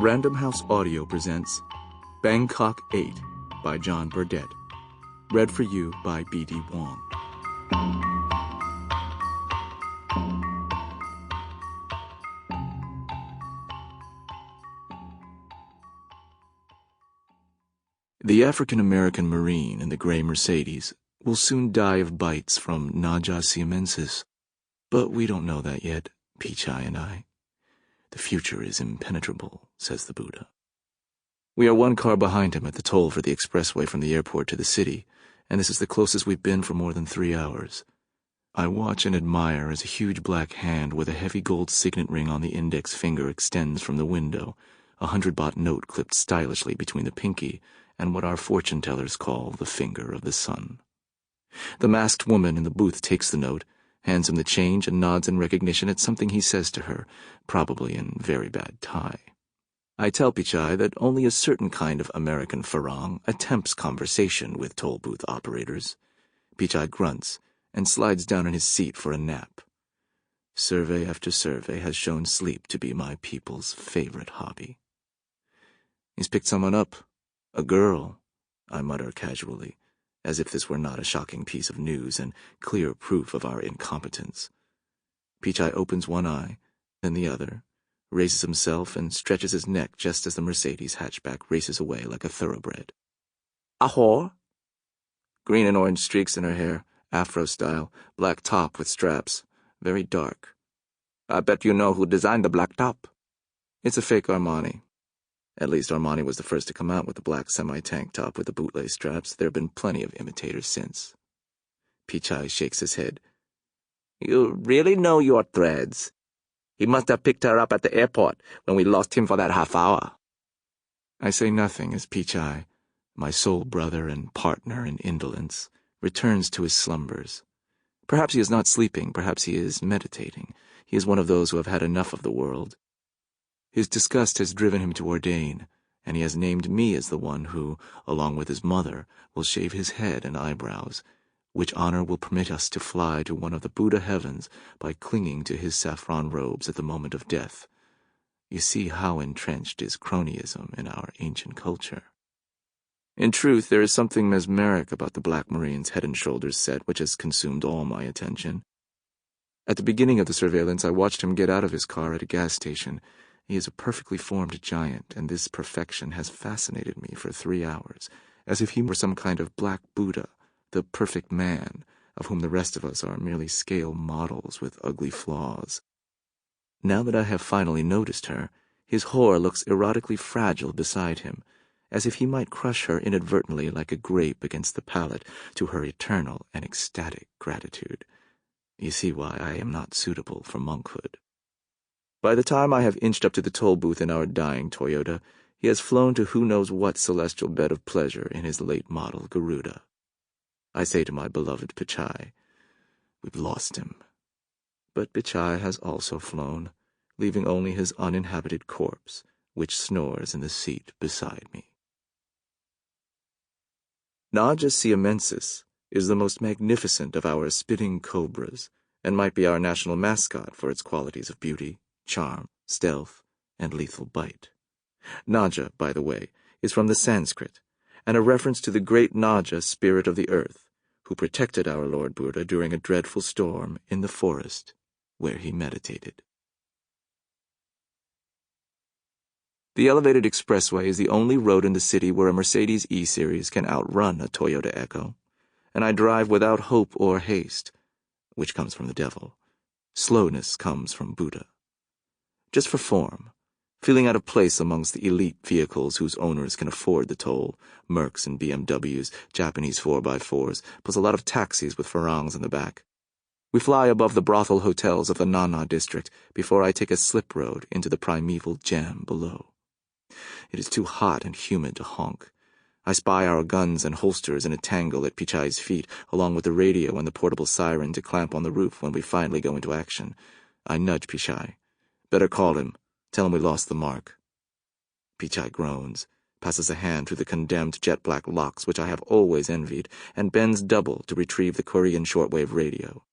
Random House Audio presents Bangkok 8 by John Burdett. Read for you by B.D. Wong. The African-American Marine in the gray Mercedes will soon die of bites from Naja siamensis. But we don't know that yet, Pichai and I. The future is impenetrable, says the Buddha. We are one car behind him at the toll for the expressway from the airport to the city, and this is the closest we've been for more than 3 hours. I watch and admire as a huge black hand with a heavy gold signet ring on the index finger extends from the window, a 100-baht note clipped stylishly between the pinky and what our fortune tellers call the finger of the sun. The masked woman in the booth takes the note, hands him the change, and nods in recognition at something he says to her, probably in very bad Thai. I tell Pichai that only a certain kind of American farang attempts conversation with toll booth operators. Pichai grunts and slides down in his seat for a nap. Survey after survey has shown sleep to be my people's favorite hobby. He's picked someone up. A girl, I mutter casually, as if this were not a shocking piece of news and clear proof of our incompetence. Pichai opens one eye, then the other, raises himself and stretches his neck just as the Mercedes hatchback races away like a thoroughbred. Ahor? Green and orange streaks in her hair, afro style, black top with straps, very dark. I bet you know who designed the black top. It's a fake Armani. At least Armani was the first to come out with the black semi-tank top with the bootlace straps. There have been plenty of imitators since. Pichai shakes his head. You really know your threads. He must have picked her up at the airport when we lost him for that half hour. I say nothing as Pichai, my soul brother and partner in indolence, returns to his slumbers. Perhaps he is not sleeping, perhaps he is meditating. He is one of those who have had enough of the world. His disgust has driven him to ordain, and he has named me as the one who, along with his mother, will shave his head and eyebrows, which honor will permit us to fly to one of the Buddha heavens by clinging to his saffron robes at the moment of death. You see how entrenched is cronyism in our ancient culture. In truth, there is something mesmeric about the Black Marine's head and shoulders set which has consumed all my attention. At the beginning of the surveillance, I watched him get out of his car at a gas station. He is a perfectly formed giant, and this perfection has fascinated me for 3 hours, as if he were some kind of black Buddha, the perfect man, of whom the rest of us are merely scale models with ugly flaws. Now that I have finally noticed her, his whore looks erotically fragile beside him, as if he might crush her inadvertently like a grape against the palate to her eternal and ecstatic gratitude. You see why I am not suitable for monkhood. By the time I have inched up to the toll booth in our dying Toyota, he has flown to who knows what celestial bed of pleasure in his late model Garuda. I say to my beloved Pichai, we've lost him. But Pichai has also flown, leaving only his uninhabited corpse, which snores in the seat beside me. Naja siamensis is the most magnificent of our spitting cobras, and might be our national mascot for its qualities of beauty, charm, stealth, and lethal bite. Naja, by the way, is from the Sanskrit, and a reference to the great Naja, spirit of the earth, who protected our Lord Buddha during a dreadful storm in the forest where he meditated. The elevated expressway is the only road in the city where a Mercedes E-Series can outrun a Toyota Echo, and I drive without hope or haste, which comes from the devil. Slowness comes from Buddha. Just for form, feeling out of place amongst the elite vehicles whose owners can afford the toll, Mercs and BMWs, Japanese 4x4s, plus a lot of taxis with farangs in the back. We fly above the brothel hotels of the Nana district before I take a slip road into the primeval jam below. It is too hot and humid to honk. I spy our guns and holsters in a tangle at Pichai's feet, along with the radio and the portable siren to clamp on the roof when we finally go into action. I nudge Pichai. Better call him. Tell him we lost the mark. Pichai groans, passes a hand through the condemned jet-black locks which I have always envied, and bends double to retrieve the Korean shortwave radio.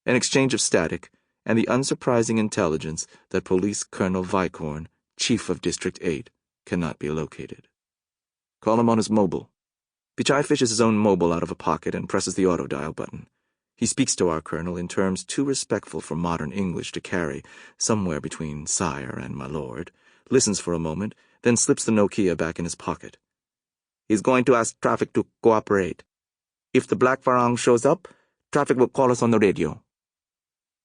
An exchange of static, and the unsurprising intelligence that Police Colonel Vicorn, Chief of District 8, cannot be located. Call him on his mobile. Pichai fishes his own mobile out of a pocket and presses the auto-dial button. He speaks to our colonel in terms too respectful for modern English to carry, somewhere between sire and my lord, listens for a moment, then slips the Nokia back in his pocket. He's going to ask traffic to cooperate. If the Black Farang shows up, traffic will call us on the radio.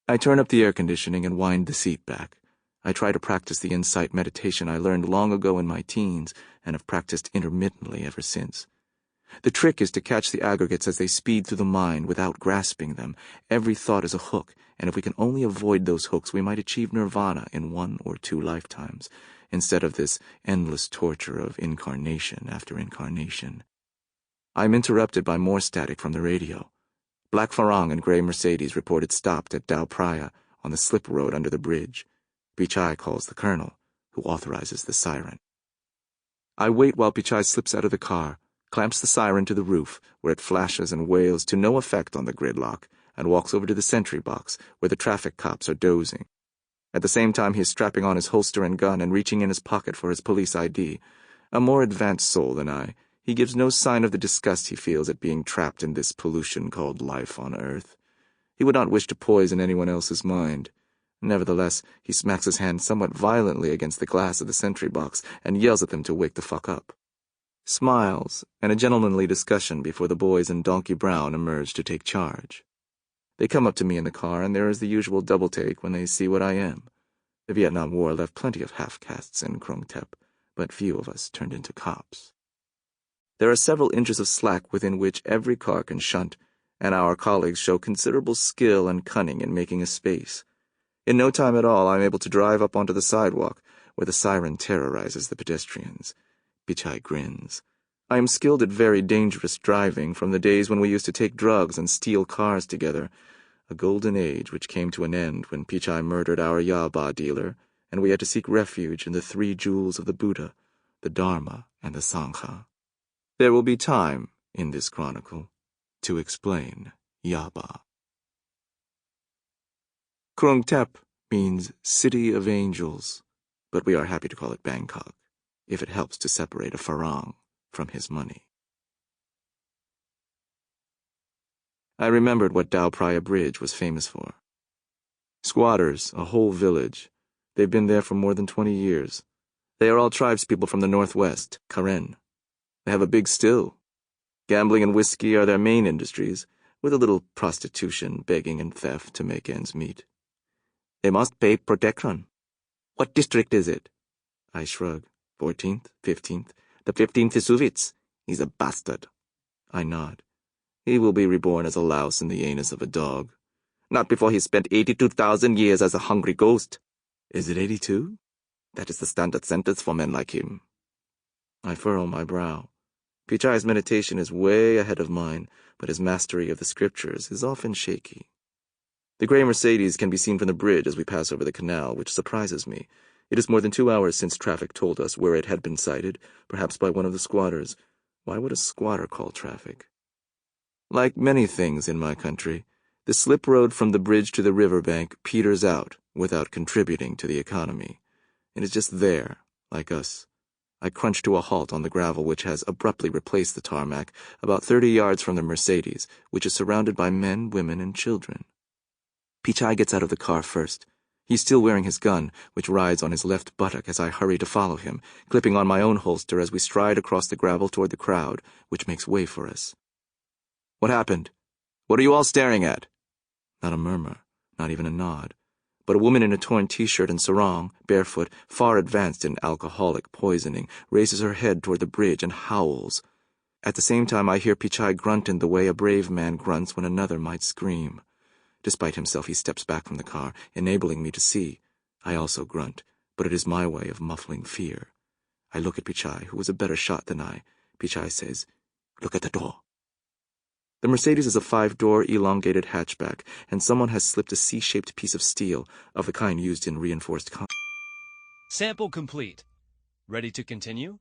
I turn up the air conditioning and wind the seat back. I try to practice the insight meditation I learned long ago in my teens and have practiced intermittently ever since. The trick is to catch the aggregates as they speed through the mind without grasping them. Every thought is a hook, and if we can only avoid those hooks, we might achieve nirvana in 1 or 2 lifetimes, instead of this endless torture of incarnation after incarnation. I'm interrupted by more static from the radio. Black Farang and Grey Mercedes reported stopped at Dao Praya on the slip road under the bridge. Pichai calls the colonel, who authorizes the siren. I wait while Pichai slips out of the car, clamps the siren to the roof, where it flashes and wails to no effect on the gridlock, and walks over to the sentry box, where the traffic cops are dozing. At the same time, he is strapping on his holster and gun and reaching in his pocket for his police ID. A more advanced soul than I, he gives no sign of the disgust he feels at being trapped in this pollution called life on Earth. He would not wish to poison anyone else's mind. Nevertheless, he smacks his hand somewhat violently against the glass of the sentry box and yells at them to wake the fuck up. Smiles, and a gentlemanly discussion before the boys in Donkey Brown emerge to take charge. They come up to me in the car, and there is the usual double take when they see what I am. The Vietnam War left plenty of half-castes in Krung Thep, but few of us turned into cops. There are several inches of slack within which every car can shunt, and our colleagues show considerable skill and cunning in making a space. In no time at all, I'm able to drive up onto the sidewalk, where the siren terrorizes the pedestrians. Pichai grins. I am skilled at very dangerous driving from the days when we used to take drugs and steal cars together, a golden age which came to an end when Pichai murdered our Yaba dealer, and we had to seek refuge in the 3 jewels of the Buddha, the Dharma, and the Sangha. There will be time, in this chronicle, to explain Yaba. Krung Thep means City of Angels, but we are happy to call it Bangkok, if it helps to separate a farang from his money. I remembered what Dao Praya Bridge was famous for. Squatters, a whole village. They've been there for more than 20 years. They are all tribespeople from the northwest, Karen. They have a big still. Gambling and whiskey are their main industries, with a little prostitution, begging, and theft to make ends meet. They must pay protection. What district is it? I shrug. 14th, 15th. The 15th is Suvitz. He's a bastard. I nod. He will be reborn as a louse in the anus of a dog. Not before he's spent 82,000 years as a hungry ghost. Is it 82? That is the standard sentence for men like him. I furrow my brow. Pichai's meditation is way ahead of mine, but his mastery of the scriptures is often shaky. The Grey Mercedes can be seen from the bridge as we pass over the canal, which surprises me. It is more than 2 hours since traffic told us where it had been sighted, perhaps by one of the squatters. Why would a squatter call traffic? Like many things in my country, the slip road from the bridge to the riverbank peters out without contributing to the economy. It is just there, like us. I crunch to a halt on the gravel which has abruptly replaced the tarmac, about 30 yards from the Mercedes, which is surrounded by men, women, and children. Pichai gets out of the car first. He's still wearing his gun, which rides on his left buttock as I hurry to follow him, clipping on my own holster as we stride across the gravel toward the crowd, which makes way for us. What happened? What are you all staring at? Not a murmur, not even a nod. But a woman in a torn t-shirt and sarong, barefoot, far advanced in alcoholic poisoning, raises her head toward the bridge and howls. At the same time, I hear Pichai grunt in the way a brave man grunts when another might scream. Despite himself, he steps back from the car, enabling me to see. I also grunt, but it is my way of muffling fear. I look at Pichai, who was a better shot than I. Pichai says, "Look at the door." The Mercedes is a 5-door elongated hatchback, and someone has slipped a C-shaped piece of steel, of the kind used in reinforced Sample complete. Ready to continue?